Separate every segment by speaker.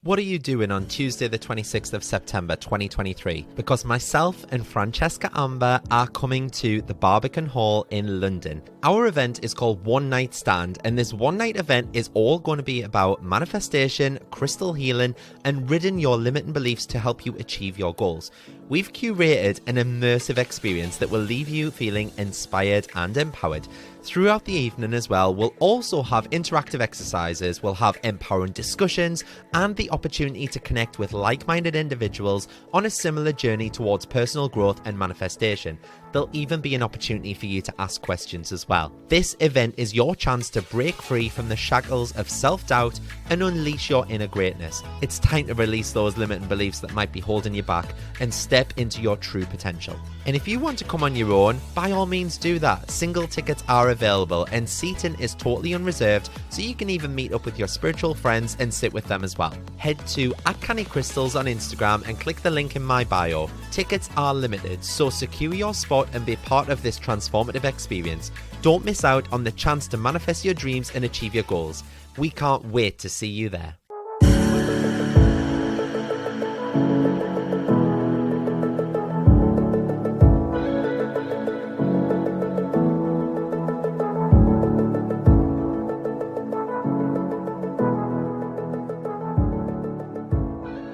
Speaker 1: What are you doing on Tuesday the 26th of September 2023? Because myself and Francesca Amber are coming to the Barbican Hall in London. Our event is called One Night Stand, and this one night event is all going to be about manifestation, crystal healing, and ridding your limiting beliefs to help you achieve your goals. We've curated an immersive experience that will leave you feeling inspired and empowered. Throughout the evening as well, we'll also have interactive exercises, we'll have empowering discussions, and the opportunity to connect with like-minded individuals on a similar journey towards personal growth and manifestation. There'll even be an opportunity for you to ask questions as well. This event is your chance to break free from the shackles of self-doubt and unleash your inner greatness. It's time to release those limiting beliefs that might be holding you back and step into your true potential. And if you want to come on your own, by all means do that. Single tickets are available and seating is totally unreserved, so you can even meet up with your spiritual friends and sit with them as well. Head to @CannyCrystals on Instagram and click the link in my bio. Tickets are limited, so secure your spot and be part of this transformative experience. Don't miss out on the chance to manifest your dreams and achieve your goals. We can't wait to see you there.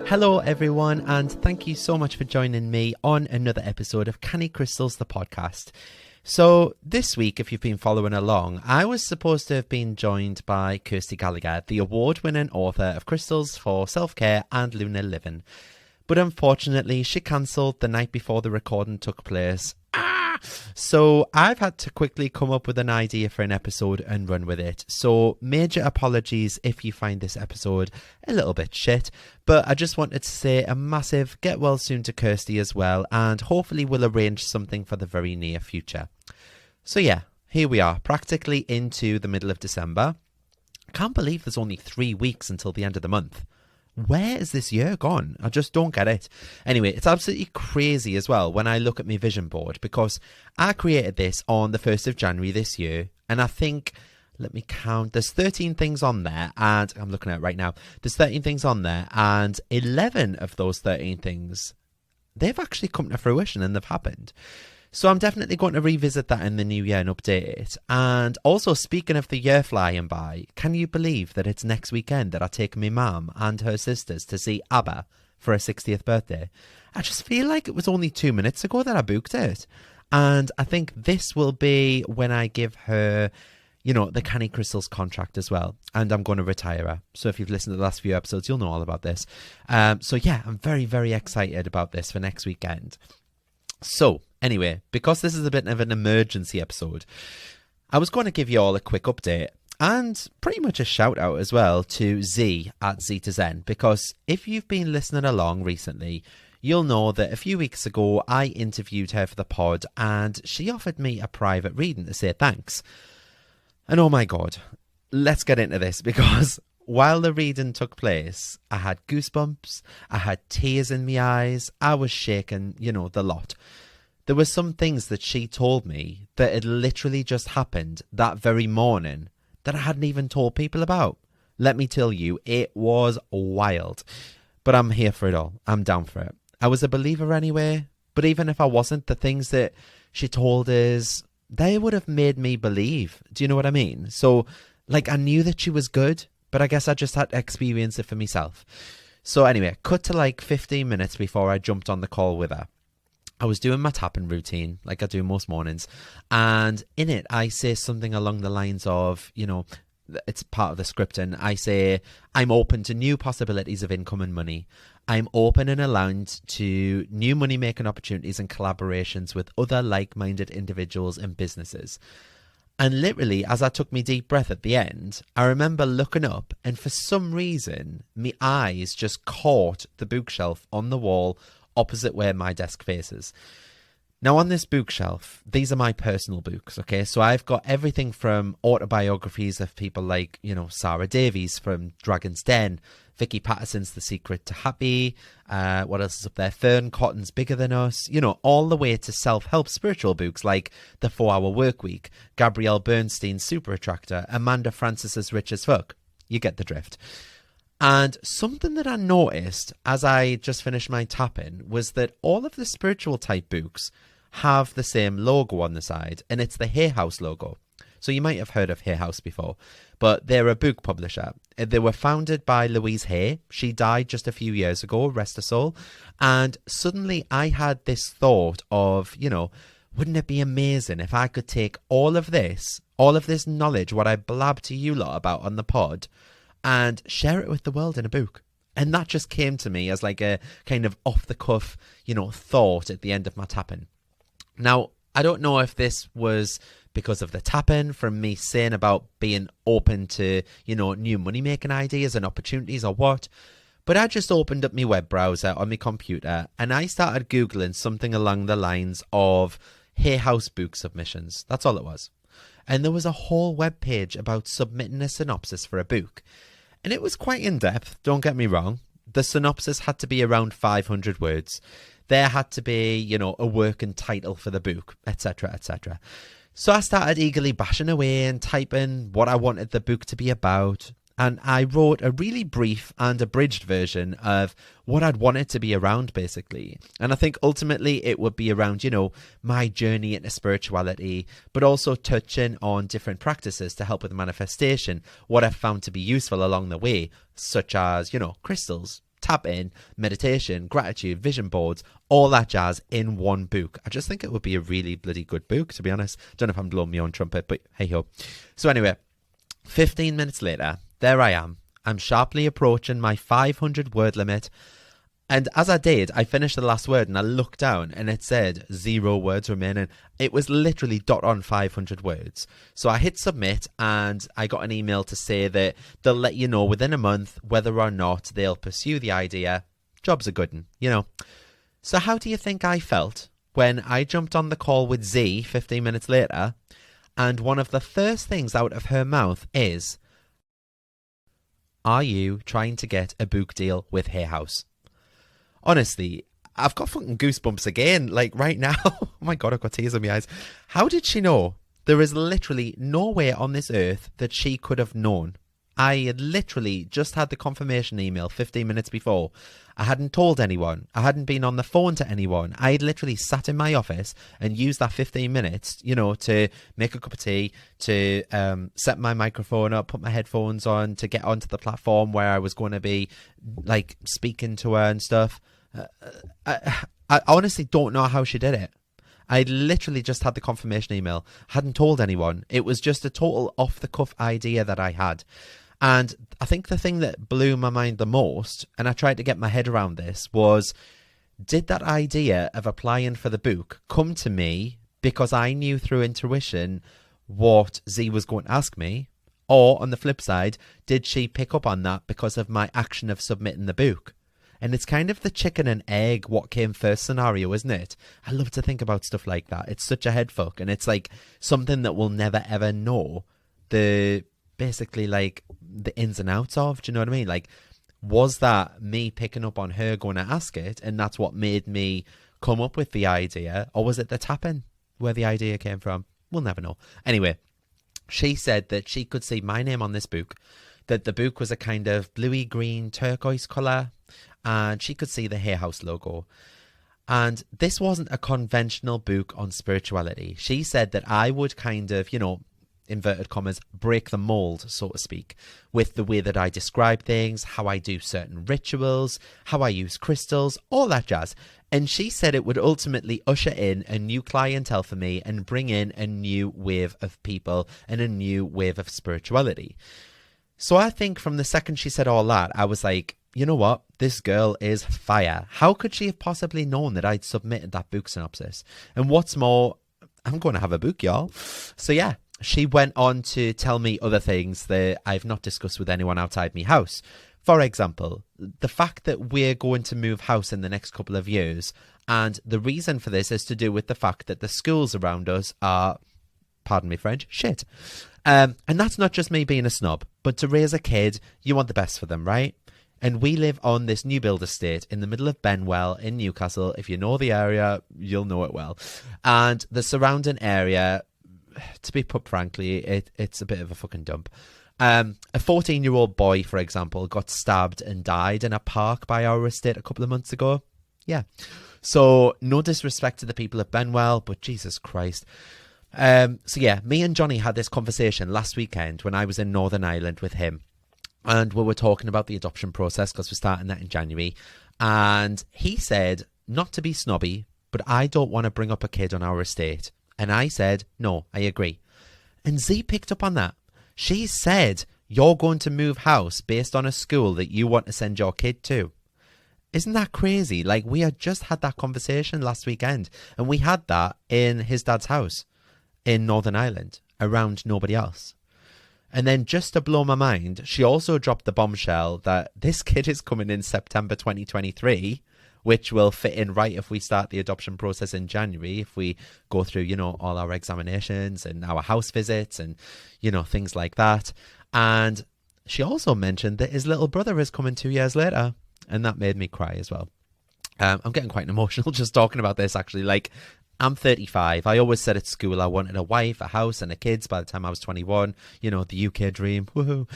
Speaker 1: Hello everyone, and thank you so much for joining me on another episode of Canny Crystals, the podcast. So this week, if you've been following along, I was supposed to have been joined by Kirsty Gallagher, the award-winning author of Crystals for Self-Care and Lunar Living. But unfortunately, she cancelled the night before the recording took place. So I've had to quickly come up with an idea for an episode and run with it. So major apologies if you find this episode a little bit shit, but I just wanted to say a massive get well soon to Kirsty as well, and hopefully we'll arrange something for the very near future. So yeah, here we are, practically into the middle of December. I can't believe there's only 3 weeks until the end of the month. Where is this year gone? I just don't get it. Anyway, it's absolutely crazy as well when I look at my vision board, because I created this on the 1st of January this year, and I think, let me count, there's 13 things on there, and I'm looking at it right now. There's 13 things on there, and 11 of those 13 things, they've actually come to fruition and they've happened. So I'm definitely going to revisit that in the new year and update it. And also, speaking of the year flying by, can you believe that it's next weekend that I take my mum and her sisters to see ABBA for her 60th birthday? I just feel like it was only 2 minutes ago that I booked it. And I think this will be when I give her, you know, the Canny Crystals contract as well. And I'm going to retire her. So if you've listened to the last few episodes, you'll know all about this. So yeah, I'm very, very excited about this for next weekend. So anyway, because this is a bit of an emergency episode, I was going to give you all a quick update and pretty much a shout out as well to Z at Z to Zen, because if you've been listening along recently, you'll know that a few weeks ago I interviewed her for the pod and she offered me a private reading to say thanks. And oh my God, let's get into this, because while the reading took place, I had goosebumps, I had tears in my eyes, I was shaking, you know, the lot. There were some things that she told me that had literally just happened that very morning that I hadn't even told people about. Let me tell you, it was wild. But I'm here for it all. I'm down for it. I was a believer anyway, but even if I wasn't, the things that she told us, they would have made me believe. Do you know what I mean? So, like, I knew that she was good, but I guess I just had to experience it for myself. So anyway, cut to like 15 minutes before I jumped on the call with her. I was doing my tapping routine like I do most mornings. And in it, I say something along the lines of, you know, it's part of the script. And I say, I'm open to new possibilities of income and money. I'm open and allowed to new money-making opportunities and collaborations with other like-minded individuals and businesses. And literally, as I took my deep breath at the end, I remember looking up, and for some reason, my eyes just caught the bookshelf on the wall opposite where my desk faces. Now, on this bookshelf, these are my personal books, okay? So I've got everything from autobiographies of people like, you know, Sarah Davies from Dragon's Den, Vicky Patterson's The Secret to Happy, what else is up there? Fern Cotton's Bigger Than Us, you know, all the way to self-help spiritual books like The 4-Hour Workweek, Gabrielle Bernstein's Super Attractor, Amanda Francis's Rich as Fuck. You get the drift. And something that I noticed as I just finished my tapping was that all of the spiritual type books have the same logo on the side, and it's the Hay House logo. So you might have heard of Hay House before, but they're a book publisher. They were founded by Louise Hay. She died just a few years ago, rest her soul. And suddenly I had this thought of, wouldn't it be amazing if I could take all of this knowledge, what I blab to you lot about on the pod, and share it with the world in a book. And that just came to me as like a kind of off the cuff, thought at the end of my tapping. Now, I don't know if this was because of the tapping from me saying about being open to, new money-making ideas and opportunities or what, but I just opened up my web browser on my computer and I started Googling something along the lines of Hay House book submissions. That's all it was. And there was a whole web page about submitting a synopsis for a book. And it was quite in-depth, don't get me wrong. The synopsis had to be around 500 words. There had to be, a working title for the book, etc., etc. So I started eagerly bashing away and typing what I wanted the book to be about. And I wrote a really brief and abridged version of what I'd want it to be around, basically. And I think ultimately it would be around, my journey into spirituality, but also touching on different practices to help with manifestation, what I've found to be useful along the way, such as, crystals, tapping, meditation, gratitude, vision boards, all that jazz in one book. I just think it would be a really bloody good book, to be honest. Don't know if I'm blowing my own trumpet, but hey ho. So anyway, 15 minutes later, there I am. I'm sharply approaching my 500 word limit. And as I did, I finished the last word and I looked down and it said 0 words remaining. It was literally dot on 500 words. So I hit submit and I got an email to say that they'll let you know within a month whether or not they'll pursue the idea. Job's a good one, So how do you think I felt when I jumped on the call with Z 15 minutes later and one of the first things out of her mouth is, "Are you trying to get a book deal with Hay House?" Honestly, I've got fucking goosebumps again, like right now. Oh my God, I've got tears in my eyes. How did she know? There is literally nowhere on this earth that she could have known. I had literally just had the confirmation email 15 minutes before. I hadn't told anyone. I hadn't been on the phone to anyone. I had literally sat in my office and used that 15 minutes, to make a cup of tea, to set my microphone up, put my headphones on, to get onto the platform where I was going to be like speaking to her and stuff. I honestly don't know how she did it. I literally just had the confirmation email. Hadn't told anyone. It was just a total off-the-cuff idea that I had. And I think the thing that blew my mind the most, and I tried to get my head around this, was did that idea of applying for the book come to me because I knew through intuition what Z was going to ask me? Or on the flip side, did she pick up on that because of my action of submitting the book? And it's kind of the chicken and egg, what came first scenario, isn't it? I love to think about stuff like that. It's such a head fuck. And it's like something that we'll never ever know basically like the ins and outs of. Do you know what I mean? Like, was that me picking up on her going to ask it and that's what made me come up with the idea? Or was it the tapping where the idea came from? We'll never know. Anyway, she said that she could see my name on this book, that the book was a kind of bluey green turquoise colour, and she could see the Hay House logo. And this wasn't a conventional book on spirituality. She said that I would kind of, inverted commas, break the mold, so to speak, with the way that I describe things, how I do certain rituals, how I use crystals, all that jazz. And she said it would ultimately usher in a new clientele for me and bring in a new wave of people and a new wave of spirituality. So I think from the second she said all that, I was like, you know what? This girl is fire. How could she have possibly known that I'd submitted that book synopsis? And what's more, I'm going to have a book, y'all. So yeah, she went on to tell me other things that I've not discussed with anyone outside my house. For example, the fact that we're going to move house in the next couple of years. And the reason for this is to do with the fact that the schools around us are, pardon me French, shit. And that's not just me being a snob, but to raise a kid, you want the best for them, right? And we live on this new build estate in the middle of Benwell in Newcastle. If you know the area, you'll know it well. And the surrounding area, to be put frankly, it's a bit of a fucking dump. A 14-year-old boy, for example, got stabbed and died in a park by our estate a couple of months ago. Yeah. So no disrespect to the people of Benwell, but Jesus Christ. So yeah, me and Johnny had this conversation last weekend when I was in Northern Ireland with him. And we were talking about the adoption process because we're starting that in January. And he said, not to be snobby, but I don't want to bring up a kid on our estate. And I said, no, I agree. And Z picked up on that. She said, you're going to move house based on a school that you want to send your kid to. Isn't that crazy? Like, we had just had that conversation last weekend. And we had that in his dad's house in Northern Ireland around nobody else. And then just to blow my mind, she also dropped the bombshell that this kid is coming in September 2023, which will fit in right if we start the adoption process in January, if we go through, all our examinations and our house visits and, things like that. And she also mentioned that his little brother is coming 2 years later. And that made me cry as well. I'm getting quite emotional just talking about this, actually. Like, I'm 35. I always said at school I wanted a wife, a house and a kids by the time I was 21. The UK dream. Woohoo.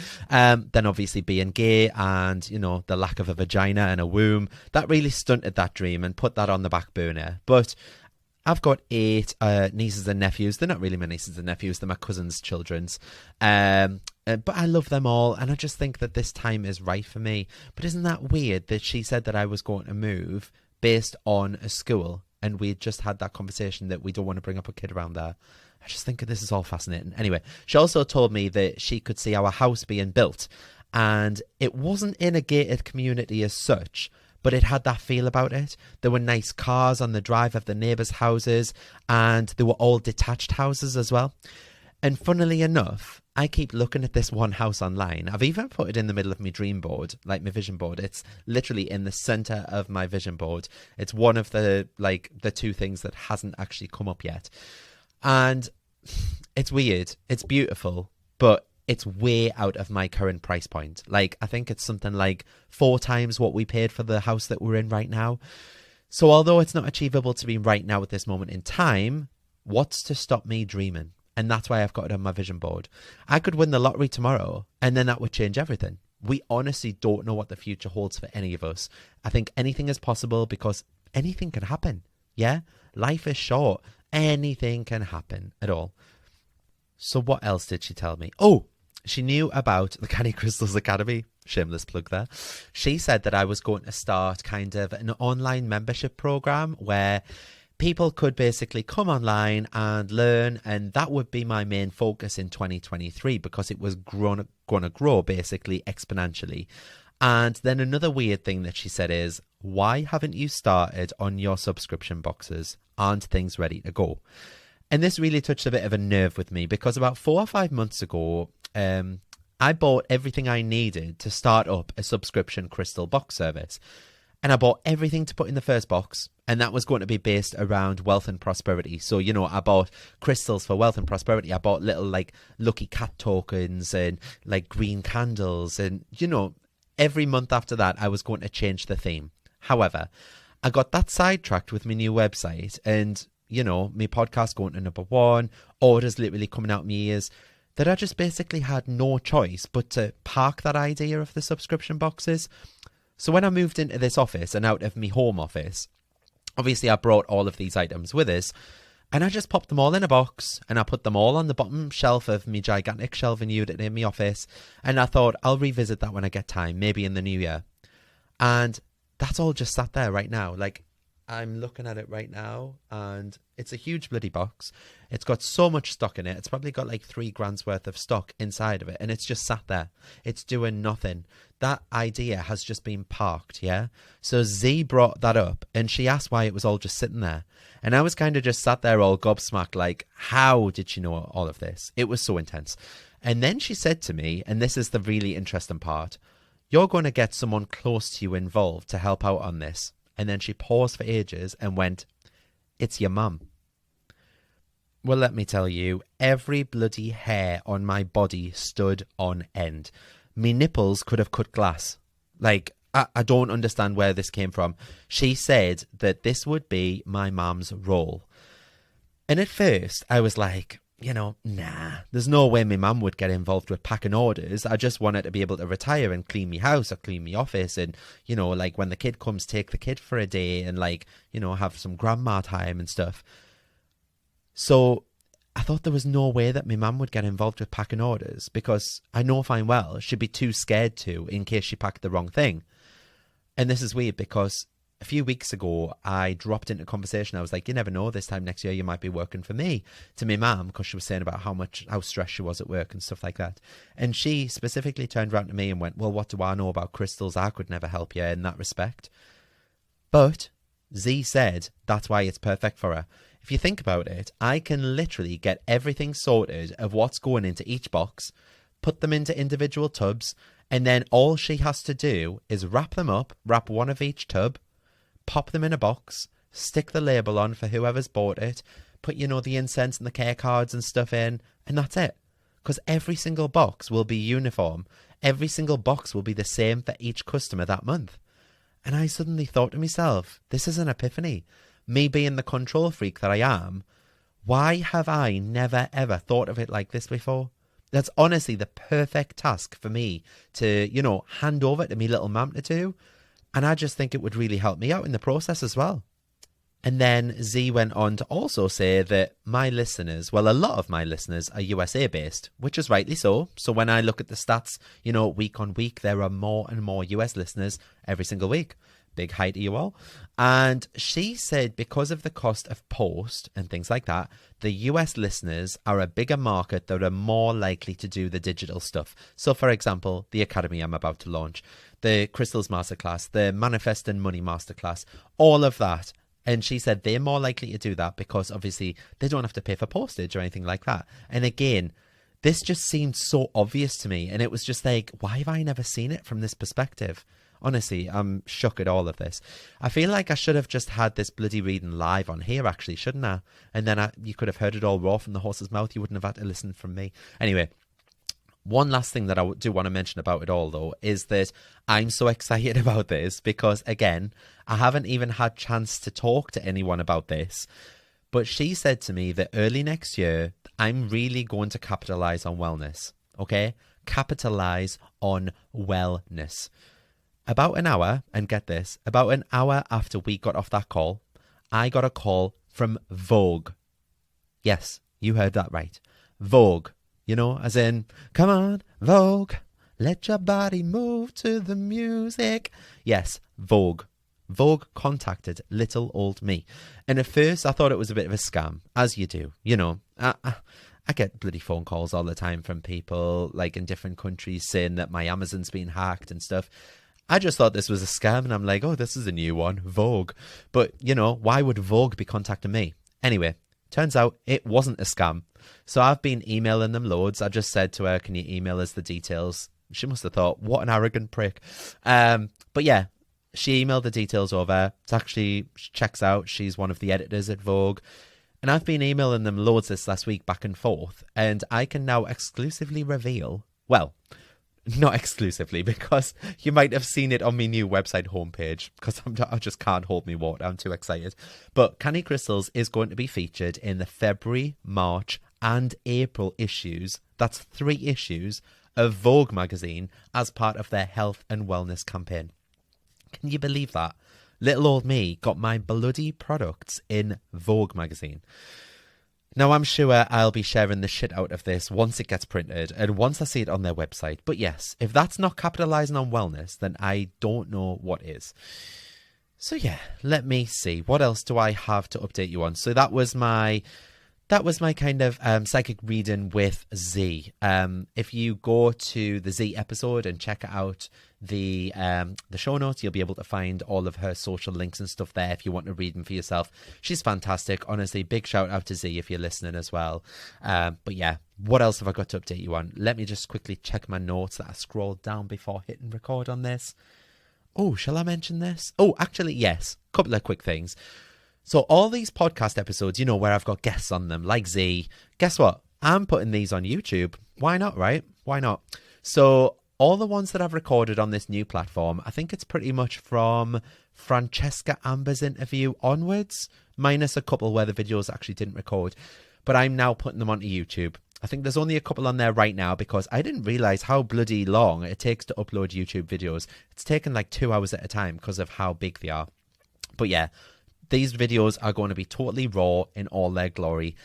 Speaker 1: Then obviously being gay and, the lack of a vagina and a womb. That really stunted that dream and put that on the back burner. But I've got 8 nieces and nephews. They're not really my nieces and nephews. They're my cousin's children's. But I love them all. And I just think that this time is right for me. But isn't that weird that she said that I was going to move based on a school? And we just had that conversation that we don't want to bring up a kid around there. I just think this is all fascinating. Anyway, she also told me that she could see our house being built. And it wasn't in a gated community as such, but it had that feel about it. There were nice cars on the drive of the neighbours' houses, and they were all detached houses as well. And funnily enough, I keep looking at this one house online. I've even put it in the middle of my dream board, like my vision board. It's literally in the centre of my vision board. It's one of the 2 things that hasn't actually come up yet. And it's weird. It's beautiful, but it's way out of my current price point. Like, I think it's something like 4 times what we paid for the house that we're in right now. So although it's not achievable to be right now at this moment in time, what's to stop me dreaming? And that's why I've got it on my vision board. I could win the lottery tomorrow, and then that would change everything. We honestly don't know what the future holds for any of us. I think anything is possible because anything can happen. Yeah? Life is short. Anything can happen at all. So what else did she tell me? Oh, she knew about the Canny Crystals Academy. Shameless plug there. She said that I was going to start kind of an online membership program where people could basically come online and learn, and that would be my main focus in 2023 because it was going to grow basically exponentially. And then another weird thing that she said is, why haven't you started on your subscription boxes? Aren't things ready to go? And this really touched a bit of a nerve with me because about 4 or 5 months ago, I bought everything I needed to start up a subscription crystal box service. And I bought everything to put in the first box, and that was going to be based around wealth and prosperity. So, I bought crystals for wealth and prosperity. I bought little, lucky cat tokens and, green candles. And, every month after that, I was going to change the theme. However, I got that sidetracked with my new website and, my podcast going to #1, orders literally coming out my ears, that I just basically had no choice but to park that idea of the subscription boxes. So when I moved into this office and out of my home office, obviously I brought all of these items with us, and I just popped them all in a box and I put them all on the bottom shelf of my gigantic shelving unit in my office. And I thought I'll revisit that when I get time, maybe in the new year. And that's all just sat there right now. I'm looking at it right now, and it's a huge bloody box. It's got so much stock in it. It's probably got 3 grand's worth of stock inside of it, and it's just sat there. It's doing nothing. That idea has just been parked, yeah? So Z brought that up, and she asked why it was all just sitting there. And I was kind of just sat there all gobsmacked, how did she know all of this? It was so intense. And then she said to me, and this is the really interesting part, you're going to get someone close to you involved to help out on this. And then she paused for ages and went, it's your mum. Well, let me tell you, every bloody hair on my body stood on end. Me nipples could have cut glass. I don't understand where this came from. She said that this would be my mum's role. And at first, I was like, there's no way my mum would get involved with packing orders. I just want her to be able to retire and clean me house or clean me office. And, like when the kid comes, take the kid for a day and have some grandma time and stuff. So I thought there was no way that my mum would get involved with packing orders because I know fine well she'd be too scared to in case she packed the wrong thing. And this is weird because a few weeks ago, I dropped into conversation. I was like, you never know, this time next year you might be working for me, to my mum, because she was saying about how stressed she was at work and stuff like that. And she specifically turned around to me and went, well, what do I know about crystals? I could never help you in that respect. But Z said that's why it's perfect for her. If you think about it, I can literally get everything sorted of what's going into each box, put them into individual tubs, and then all she has to do is wrap them up, wrap one of each tub, pop them in a box, stick the label on for whoever's bought it, put, the incense and the care cards and stuff in, and that's it. Because every single box will be uniform. Every single box will be the same for each customer that month. And I suddenly thought to myself, this is an epiphany. Me being the control freak that I am, why have I never ever thought of it like this before? That's honestly the perfect task for me to, hand over to me little mam to do. And I just think it would really help me out in the process as well. And then Z went on to also say that my listeners, well, a lot of my listeners are USA based, which is rightly so. So when I look at the stats, week on week, there are more and more US listeners every single week. Big hi to you all. And she said because of the cost of post and things like that, the US listeners are a bigger market that are more likely to do the digital stuff. So for example, the Academy I'm about to launch, the Crystals Masterclass, the Manifest and Money Masterclass, all of that. And she said they're more likely to do that because obviously they don't have to pay for postage or anything like that. And again, this just seemed so obvious to me. And it was just like, why have I never seen it from this perspective? Honestly, I'm shook at all of this. I feel like I should have just had this bloody reading live on here, actually, shouldn't I? And then you could have heard it all raw from the horse's mouth. You wouldn't have had to listen from me. Anyway, one last thing that I do want to mention about it all, though, is that I'm so excited about this because, again, I haven't even had chance to talk to anyone about this. But she said to me that early next year, I'm really going to capitalize on wellness, okay? Capitalize on wellness. About an hour, and get this, about an hour after we got off that call, I got a call from Vogue. Yes, you heard that right. Vogue. As in, come on, Vogue, let your body move to the music. Yes, Vogue. Vogue contacted little old me. And at first, I thought it was a bit of a scam, as you do. I get bloody phone calls all the time from people, like in different countries, saying that my Amazon's been hacked and stuff. I just thought this was a scam, and I'm like, oh, this is a new one, Vogue. But, why would Vogue be contacting me? Anyway, turns out it wasn't a scam. So I've been emailing them loads. I just said to her, can you email us the details? She must have thought, what an arrogant prick. But yeah, she emailed the details over. It's actually, checks out. She's one of the editors at Vogue. And I've been emailing them loads this last week, back and forth. And I can now exclusively reveal, well, not exclusively, because you might have seen it on my new website homepage, because I just can't hold me water. I'm too excited. But Canny Crystals is going to be featured in the February, March and April issues. That's 3 issues of Vogue magazine as part of their health and wellness campaign. Can you believe that? Little old me got my bloody products in Vogue magazine. Now, I'm sure I'll be sharing the shit out of this once it gets printed and once I see it on their website. But yes, if that's not capitalizing on wellness, then I don't know what is. So yeah, let me see. What else do I have to update you on? So that was my kind of psychic reading with Z. If you go to the Z episode and check out the show notes, you'll be able to find all of her social links and stuff there if you want to read them for yourself. She's fantastic. Honestly, big shout out to Z if you're listening as well. But yeah, what else have I got to update you on? Let me just quickly check my notes that I scrolled down before hitting record on this. Oh, shall I mention this? Oh, actually, yes. Couple of quick things. So all these podcast episodes, where I've got guests on them, like Z, guess what? I'm putting these on YouTube. Why not, right? Why not? So all the ones that I've recorded on this new platform, I think it's pretty much from Francesca Amber's interview onwards, minus a couple where the videos actually didn't record. but I'm now putting them onto YouTube. I think there's only a couple on there right now because I didn't realize how bloody long it takes to upload YouTube videos. It's taken like 2 hours at a time because of how big they are. But yeah, these videos are going to be totally raw in all their glory.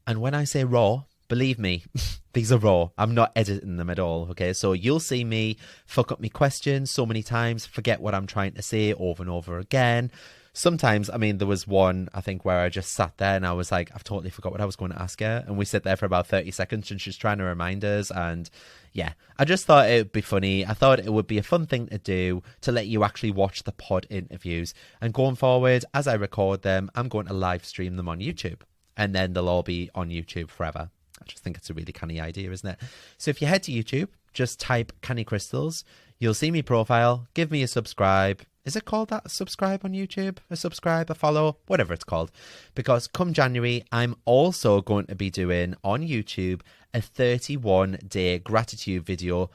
Speaker 1: And when I say raw, believe me, these are raw. I'm not editing them at all, okay? So you'll see me fuck up my questions so many times, forget what I'm trying to say over and over again. Sometimes, I mean, there was one, I think, where I just sat there and I was like, I've totally forgot what I was going to ask her. And we sit there for about 30 seconds and she's trying to remind us. And yeah, I just thought it would be funny. I thought it would be a fun thing to do to let you actually watch the pod interviews. And going forward, as I record them, I'm going to live stream them on YouTube. And then they'll all be on YouTube forever. I just think it's a really canny idea, isn't it? So if you head to YouTube, just type Canny Crystals. You'll see me profile. Give me a subscribe. Is it called that? A subscribe on YouTube? A subscribe, a follow, whatever it's called. Because come January, I'm also going to be doing on YouTube a 31-day gratitude video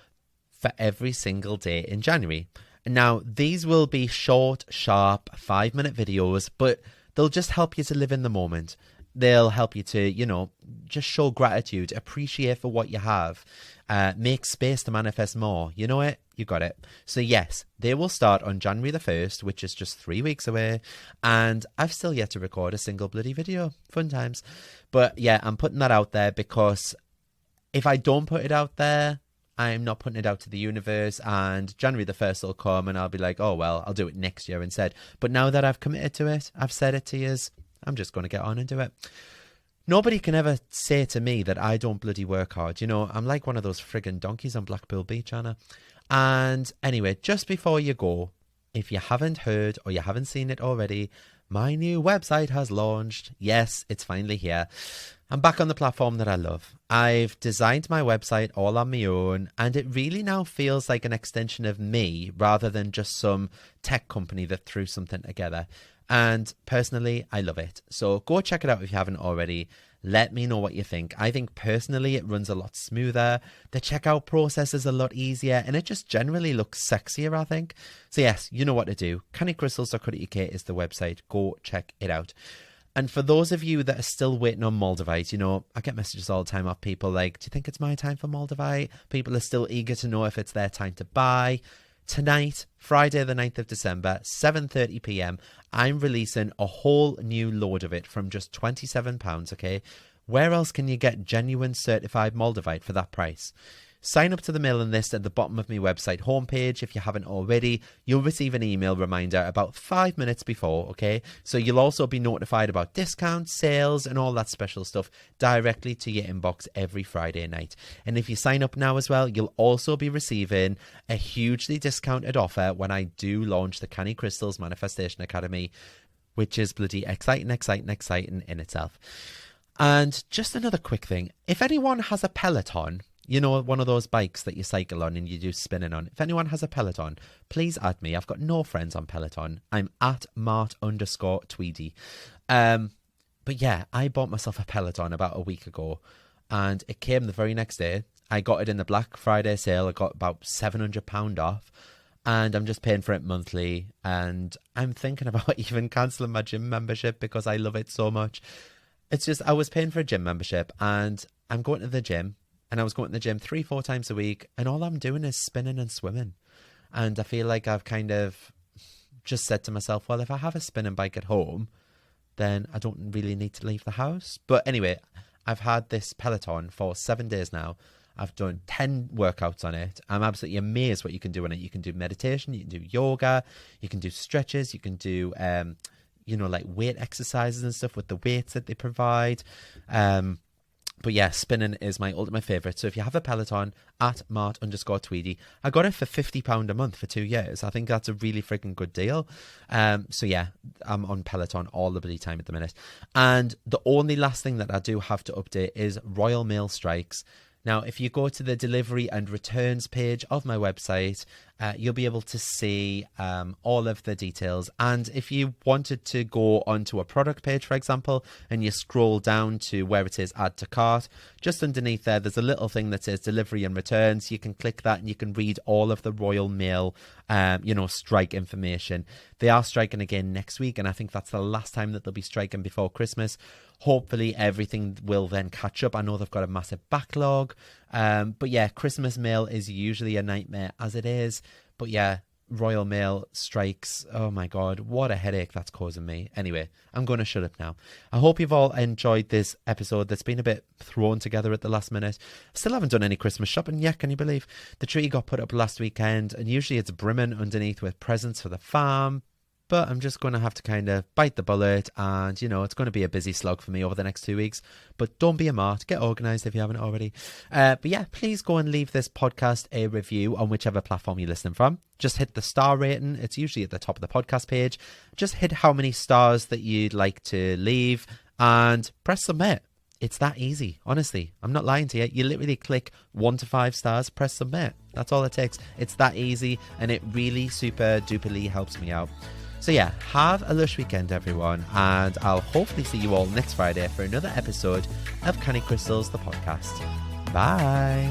Speaker 1: for every single day in January. Now, these will be short, sharp, 5-minute videos, but they'll just help you to live in the moment. They'll help you to, you know, just show gratitude, appreciate for what you have, make space to manifest more. You know it? You got it. So yes, they will start on January the 1st, which is just 3 weeks away. And I've still yet to record a single bloody video. Fun times. But yeah, I'm putting that out there because if I don't put it out there, I'm not putting it out to the universe, and January the 1st will come and I'll be like, oh, well, I'll do it next year instead. But now that I've committed to it, I've said it to you, I'm just going to get on and do it. Nobody can ever say to me that I don't bloody work hard. You know, I'm like one of those friggin' donkeys on Blackpool Beach, Anna. And anyway, just before you go, if you haven't heard or you haven't seen it already, my new website has launched. Yes, it's finally here. I'm back on the platform that I love. I've designed my website all on my own, and it really now feels like an extension of me rather than just some tech company that threw something together. And personally, I love it. So go check it out if you haven't already. Let me know what you think. I think personally it runs a lot smoother. The checkout process is a lot easier, and it just generally looks sexier, I think. So yes, you know what to do. cannycrystals.co.uk is the website. Go check it out. And for those of you that are still waiting on Moldavite, you know, I get messages all the time of people like, do you think it's my time for Moldavite? People are still eager to know if it's their time to buy. Tonight, Friday the 9th of December, 7:30 p.m, I'm releasing a whole new load of it from just £27, okay? Where else can you get genuine certified Moldavite for that price? Sign up to the mailing list at the bottom of my website homepage if you haven't already. You'll receive an email reminder about 5 minutes before, okay? So you'll also be notified about discounts, sales, and all that special stuff directly to your inbox every Friday night. And if you sign up now as well, you'll also be receiving a hugely discounted offer when I do launch the Canny Crystals Manifestation Academy, which is bloody exciting in itself. And just another quick thing. If anyone has a Peloton, you know, one of those bikes that you cycle on and you do spinning on. If anyone has a Peloton, please add me. I've got no friends on Peloton. I'm at Mart_Tweedy. But yeah, I bought myself a Peloton about a week ago, and it came the very next day. I got it in the Black Friday sale. I got about £700 off, and I'm just paying for it monthly. And I'm thinking about even cancelling my gym membership because I love it so much. It's just, I was paying for a gym membership, and I'm going to the gym. And I was going to the gym 3-4 times a week, and all I'm doing is spinning and swimming. And I feel like I've kind of just said to myself, well, if I have a spinning bike at home, then I don't really need to leave the house. But anyway, I've had this Peloton for 7 days now. I've done 10 workouts on it. I'm absolutely amazed what you can do on it. You can do meditation, you can do yoga, you can do stretches, you can do, you know, like weight exercises and stuff with the weights that they provide. But yeah, spinning is my ultimate favourite. So if you have a Peloton, at Mart_Tweedy, I got it for £50 a month for 2 years. I think that's a really freaking good deal. So yeah, I'm on Peloton all the bloody time at the minute. And the only last thing that I do have to update is Royal Mail strikes. Now, if you go to the delivery and returns page of my website you'll be able to see all of the details. And if you wanted to go onto a product page, for example, and you scroll down to where it says add to cart, just underneath there's a little thing that says delivery and returns. You can click that and you can read all of the Royal Mail strike information. They are striking again next week, and I think that's the last time that they'll be striking before Christmas. Hopefully everything will then catch up. I know they've got a massive backlog, but yeah, Christmas mail is usually a nightmare as it is. But yeah, Royal Mail strikes, oh my god, what a headache that's causing me. Anyway, I'm going to shut up now. I hope you've all enjoyed this episode that's been a bit thrown together at the last minute. Still haven't done any Christmas shopping yet, can you believe? The tree got put up last weekend, and usually it's brimming underneath with presents for the farm. But I'm just going to have to kind of bite the bullet, and, it's going to be a busy slog for me over the next 2 weeks. But don't be a mart. Get organised if you haven't already. But yeah, please go and leave this podcast a review on whichever platform you're listening from. Just hit the star rating. It's usually at the top of the podcast page. Just hit how many stars that you'd like to leave and press submit. It's that easy, honestly. I'm not lying to you. You literally click 1 to 5 stars, press submit. That's all it takes. It's that easy, and it really super duperly helps me out. So yeah, have a lush weekend, everyone, and I'll hopefully see you all next Friday for another episode of Canny Crystals, the podcast. Bye.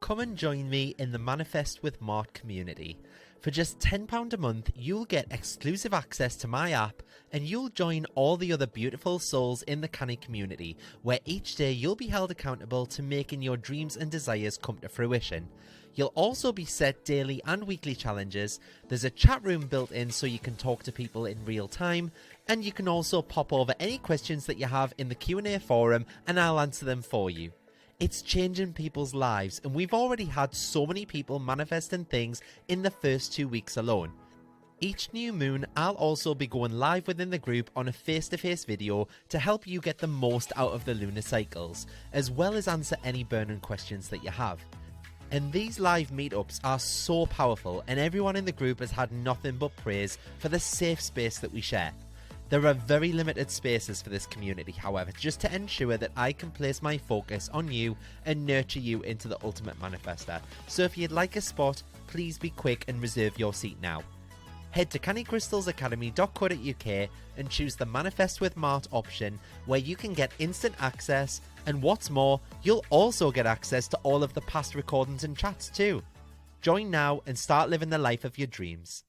Speaker 1: Come and join me in the Manifest with Mart community. For just £10 a month, you'll get exclusive access to my app, and you'll join all the other beautiful souls in the Canny community, where each day you'll be held accountable to making your dreams and desires come to fruition. You'll also be set daily and weekly challenges. There's a chat room built in so you can talk to people in real time, and you can also pop over any questions that you have in the Q&A forum, and I'll answer them for you. It's changing people's lives, and we've already had so many people manifesting things in the first 2 weeks alone. Each new moon, I'll also be going live within the group on a face-to-face video to help you get the most out of the lunar cycles, as well as answer any burning questions that you have. And these live meetups are so powerful, and everyone in the group has had nothing but praise for the safe space that we share. There are very limited spaces for this community, however, just to ensure that I can place my focus on you and nurture you into the ultimate manifester. So if you'd like a spot, please be quick and reserve your seat now. Head to cannycrystalsacademy.co.uk and choose the Manifest with Mart option, where you can get instant access, and what's more, you'll also get access to all of the past recordings and chats too. Join now and start living the life of your dreams.